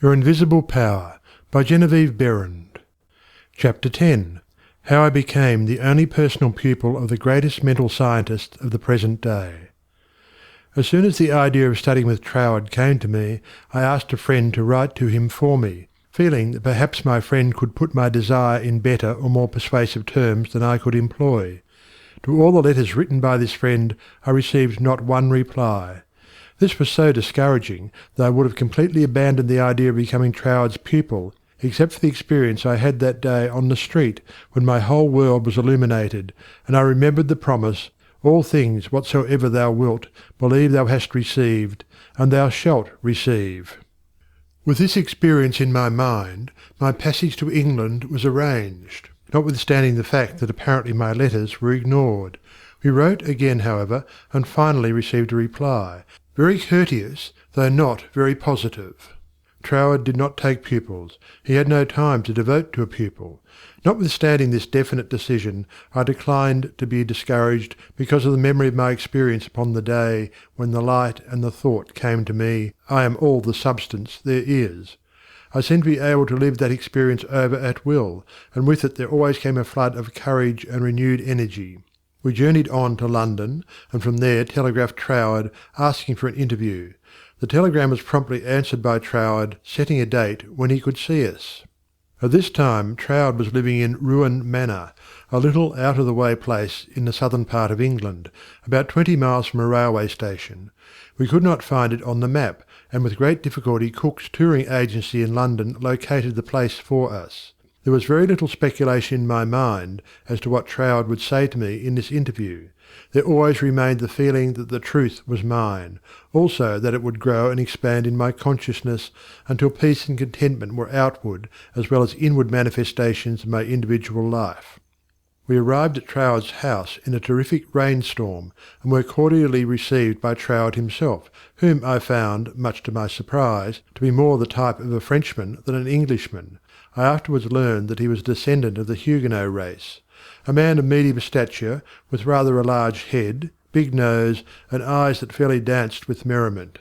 Your Invisible Power by Genevieve Behrend. Chapter 10. How I Became the Only Personal Pupil of the Greatest Mental Scientist of the Present Day. As soon as the idea of studying with Troward came to me, I asked a friend to write to him for me, feeling that perhaps my friend could put my desire in better or more persuasive terms than I could employ. To all the letters written by this friend I received not one reply. This was so discouraging that I would have completely abandoned the idea of becoming Troward's pupil, except for the experience I had that day on the street when my whole world was illuminated, and I remembered the promise, "All things whatsoever thou wilt, believe thou hast received, and thou shalt receive." With this experience in my mind, my passage to England was arranged, notwithstanding the fact that apparently my letters were ignored. We wrote again, however, and finally received a reply, very courteous, though not very positive. Troward did not take pupils. He had no time to devote to a pupil. Notwithstanding this definite decision, I declined to be discouraged because of the memory of my experience upon the day when the light and the thought came to me, "I am all the substance there is." I seemed to be able to live that experience over at will, and with it there always came a flood of courage and renewed energy. We journeyed on to London, and from there telegraphed Troward asking for an interview. The telegram was promptly answered by Troward setting a date when he could see us. At this time Troward was living in Ruan Manor, a little out-of-the-way place in the southern part of England, about 20 miles from a railway station. We could not find it on the map, and with great difficulty Cook's touring agency in London located the place for us. There was very little speculation in my mind as to what Troward would say to me in this interview. There always remained the feeling that the truth was mine, also that it would grow and expand in my consciousness until peace and contentment were outward as well as inward manifestations of my individual life. We arrived at Troward's house in a terrific rainstorm, and were cordially received by Troward himself, whom I found, much to my surprise, to be more the type of a Frenchman than an Englishman. I afterwards learned that he was a descendant of the Huguenot race. A man of medium stature, with rather a large head, big nose, and eyes that fairly danced with merriment.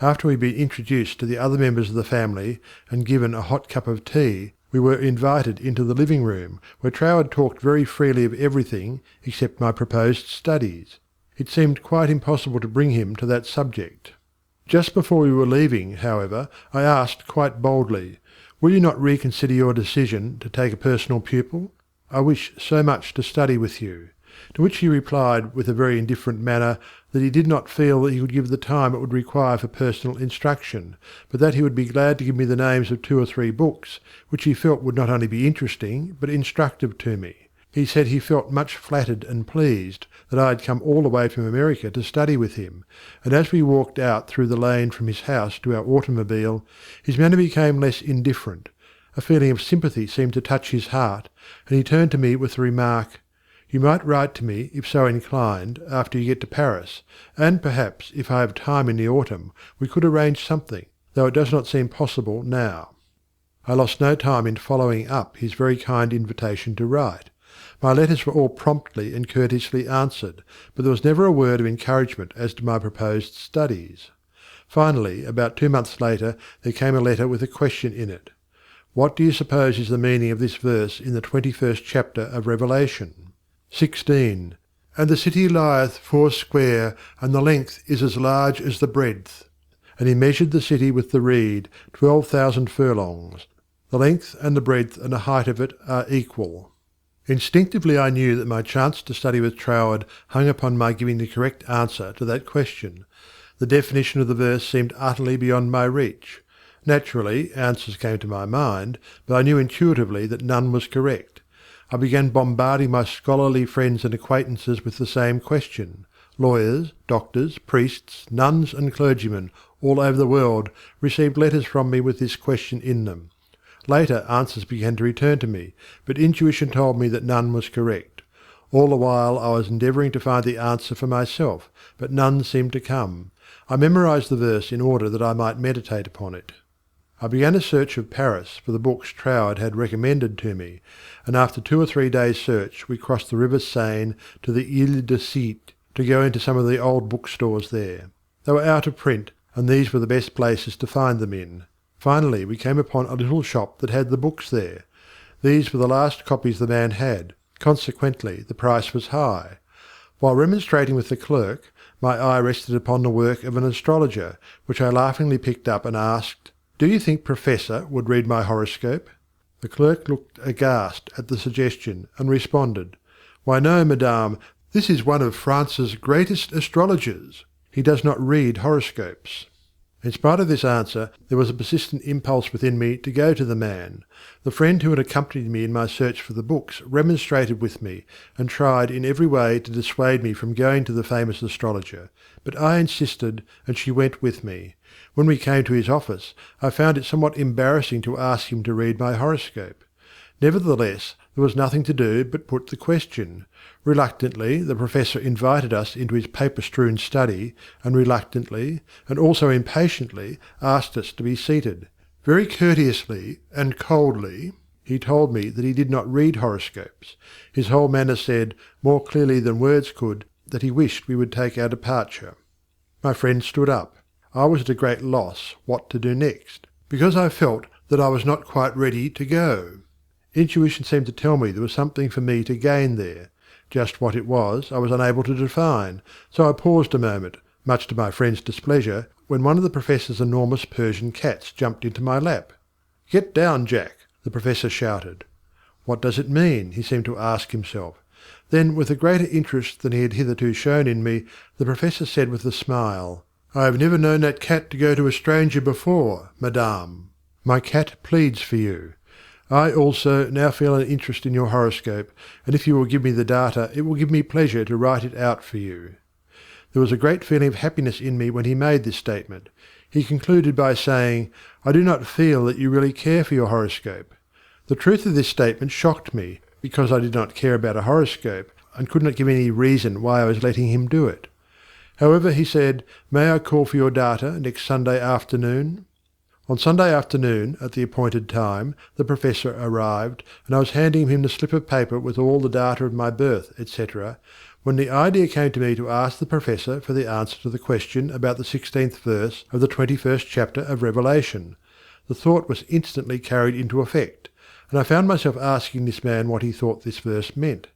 After we had been introduced to the other members of the family, and given a hot cup of tea, we were invited into the living-room, where Troward talked very freely of everything except my proposed studies. It seemed quite impossible to bring him to that subject. Just before we were leaving, however, I asked quite boldly, "Will you not reconsider your decision to take a personal pupil? I wish so much to study with you." To which he replied with a very indifferent manner that he did not feel that he could give the time it would require for personal instruction, but that he would be glad to give me the names of 2 or 3 books, which he felt would not only be interesting but instructive to me. He said he felt much flattered and pleased that I had come all the way from America to study with him, and as we walked out through the lane from his house to our automobile, his manner became less indifferent. A feeling of sympathy seemed to touch his heart, and he turned to me with the remark, "You might write to me, if so inclined, after you get to Paris, and perhaps, if I have time in the autumn, we could arrange something, though it does not seem possible now." I lost no time in following up his very kind invitation to write. My letters were all promptly and courteously answered, but there was never a word of encouragement as to my proposed studies. Finally, about 2 months later, there came a letter with a question in it. "What do you suppose is the meaning of this verse in the 21st chapter of Revelation?" 16. "And the city lieth foursquare, and the length is as large as the breadth. And he measured the city with the reed, 12,000 furlongs. The length and the breadth and the height of it are equal." Instinctively I knew that my chance to study with Troward hung upon my giving the correct answer to that question. The definition of the verse seemed utterly beyond my reach. Naturally, answers came to my mind, but I knew intuitively that none was correct. I began bombarding my scholarly friends and acquaintances with the same question. Lawyers, doctors, priests, nuns, and clergymen, all over the world, received letters from me with this question in them. Later answers began to return to me, but intuition told me that none was correct. All the while I was endeavouring to find the answer for myself, but none seemed to come. I memorized the verse in order that I might meditate upon it. I began a search of Paris for the books Troward had recommended to me, and after 2 or 3 days' search we crossed the river Seine to the Ile de Cite to go into some of the old bookstores there. They were out of print, and these were the best places to find them in. Finally we came upon a little shop that had the books there. These were the last copies the man had, consequently the price was high. While remonstrating with the clerk, my eye rested upon the work of an astrologer, which I laughingly picked up and asked, "Do you think Professor would read my horoscope?" The clerk looked aghast at the suggestion, and responded, "Why no, madame, this is one of France's greatest astrologers. He does not read horoscopes." In spite of this answer, there was a persistent impulse within me to go to the man. The friend who had accompanied me in my search for the books remonstrated with me, and tried in every way to dissuade me from going to the famous astrologer, but I insisted, and she went with me. When we came to his office, I found it somewhat embarrassing to ask him to read my horoscope. Nevertheless, there was nothing to do but put the question. Reluctantly, the professor invited us into his paper-strewn study, and reluctantly, and also impatiently, asked us to be seated. Very courteously and coldly, he told me that he did not read horoscopes. His whole manner said, more clearly than words could, that he wished we would take our departure. My friend stood up. I was at a great loss what to do next, because I felt that I was not quite ready to go. Intuition seemed to tell me there was something for me to gain there. Just what it was I was unable to define, so I paused a moment, much to my friend's displeasure, when one of the professor's enormous Persian cats jumped into my lap. "Get down, Jack!" the professor shouted. What does it mean? He seemed to ask himself. Then, with a greater interest than he had hitherto shown in me, the professor said with a smile, "I have never known that cat to go to a stranger before, madame. My cat pleads for you. I also now feel an interest in your horoscope, and if you will give me the data, it will give me pleasure to write it out for you." There was a great feeling of happiness in me when he made this statement. He concluded by saying, "I do not feel that you really care for your horoscope." The truth of this statement shocked me, because I did not care about a horoscope, and could not give any reason why I was letting him do it. However, he said, "May I call for your data next Sunday afternoon?" On Sunday afternoon, at the appointed time, the professor arrived, and I was handing him the slip of paper with all the data of my birth, etc., when the idea came to me to ask the professor for the answer to the question about the 16th verse of the 21st chapter of Revelation. The thought was instantly carried into effect, and I found myself asking this man what he thought this verse meant.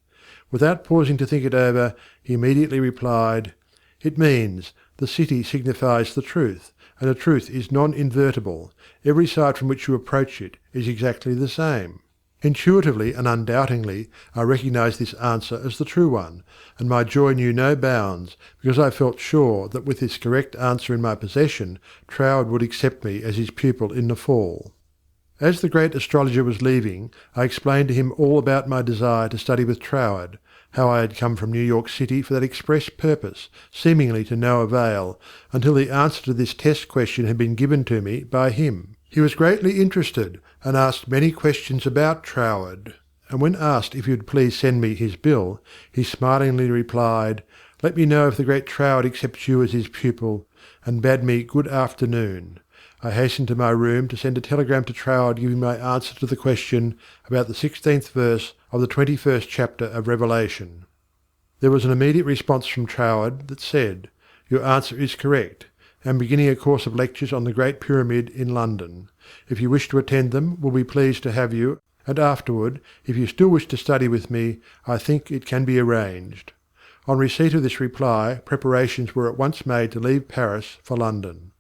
Without pausing to think it over, he immediately replied, "It means, the city signifies the truth, and the truth is non-invertible. Every side from which you approach it is exactly the same." Intuitively and undoubtingly I recognised this answer as the true one, and my joy knew no bounds, because I felt sure that with this correct answer in my possession, Troward would accept me as his pupil in the fall. As the great astrologer was leaving, I explained to him all about my desire to study with Troward, how I had come from New York City for that express purpose, seemingly to no avail, until the answer to this test question had been given to me by him. He was greatly interested, and asked many questions about Troward, and when asked if he would please send me his bill, he smilingly replied, "Let me know if the great Troward accepts you as his pupil," and bade me good afternoon. I hastened to my room to send a telegram to Troward giving my answer to the question about the 16th verse of the 21st chapter of Revelation. There was an immediate response from Troward that said, "Your answer is correct. I am beginning a course of lectures on the Great Pyramid in London. If you wish to attend them, we'll be pleased to have you, and afterward, if you still wish to study with me, I think it can be arranged." On receipt of this reply, preparations were at once made to leave Paris for London.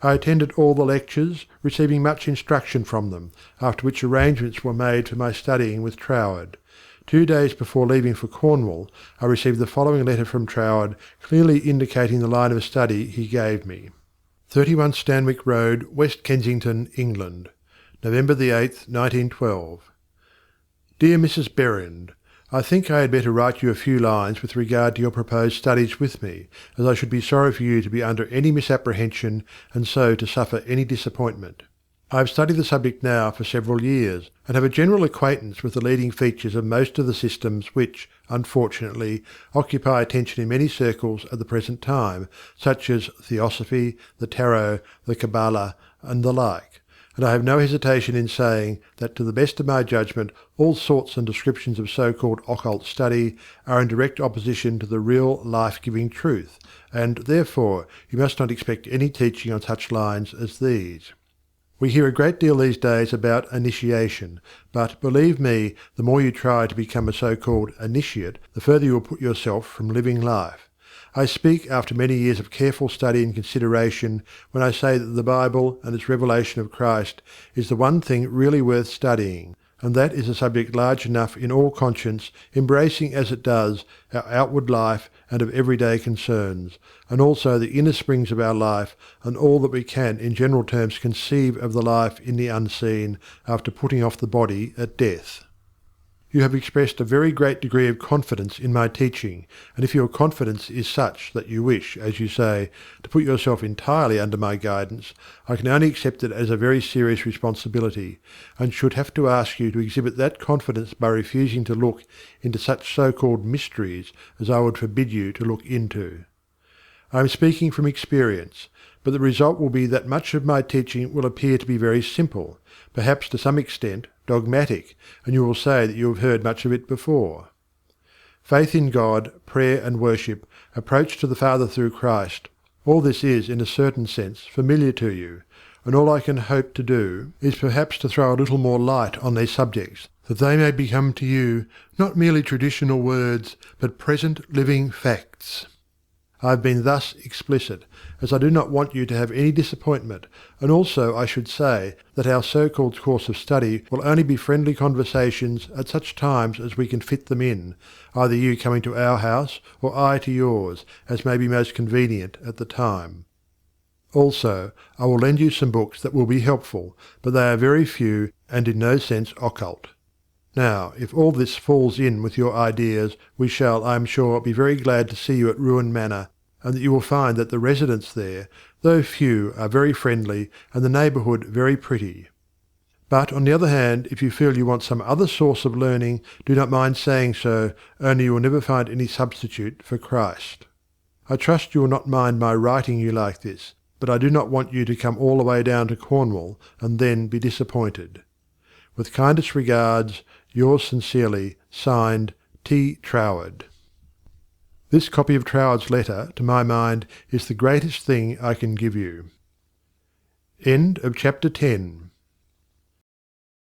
I attended all the lectures, receiving much instruction from them, after which arrangements were made for my studying with Troward. 2 days before leaving for Cornwall, I received the following letter from Troward, clearly indicating the line of study he gave me. 31 Stanwick Road, West Kensington, England. November the 8th, 1912. Dear Mrs. Behrend, I think I had better write you a few lines with regard to your proposed studies with me, as I should be sorry for you to be under any misapprehension and so to suffer any disappointment. I have studied the subject now for several years, and have a general acquaintance with the leading features of most of the systems which, unfortunately, occupy attention in many circles at the present time, such as Theosophy, the Tarot, the Kabbalah, and the like, and I have no hesitation in saying that to the best of my judgment all sorts and descriptions of so-called occult study are in direct opposition to the real life-giving truth, and therefore you must not expect any teaching on such lines as these. We hear a great deal these days about initiation, but believe me, the more you try to become a so-called initiate, the further you will put yourself from living life. I speak after many years of careful study and consideration when I say that the Bible and its revelation of Christ is the one thing really worth studying, and that is a subject large enough in all conscience, embracing as it does our outward life and of everyday concerns, and also the inner springs of our life, and all that we can in general terms conceive of the life in the unseen after putting off the body at death. You have expressed a very great degree of confidence in my teaching, and if your confidence is such that you wish, as you say, to put yourself entirely under my guidance, I can only accept it as a very serious responsibility, and should have to ask you to exhibit that confidence by refusing to look into such so-called mysteries as I would forbid you to look into. I am speaking from experience, but the result will be that much of my teaching will appear to be very simple, perhaps to some extent dogmatic, and you will say that you have heard much of it before. Faith in God, prayer and worship, approach to the Father through Christ, all this is, in a certain sense, familiar to you, and all I can hope to do is perhaps to throw a little more light on these subjects, that they may become to you not merely traditional words, but present living facts. I have been thus explicit, as I do not want you to have any disappointment, and also I should say that our so-called course of study will only be friendly conversations at such times as we can fit them in, either you coming to our house or I to yours, as may be most convenient at the time. Also, I will lend you some books that will be helpful, but they are very few and in no sense occult. Now, if all this falls in with your ideas, we shall, I am sure, be very glad to see you at Ruin Manor, and that you will find that the residents there, though few, are very friendly, and the neighbourhood very pretty. But, on the other hand, if you feel you want some other source of learning, do not mind saying so, only you will never find any substitute for Christ. I trust you will not mind my writing you like this, but I do not want you to come all the way down to Cornwall, and then be disappointed. With kindest regards, yours sincerely, signed, T. Troward. This copy of Troward's letter, to my mind, is the greatest thing I can give you. End of chapter 10.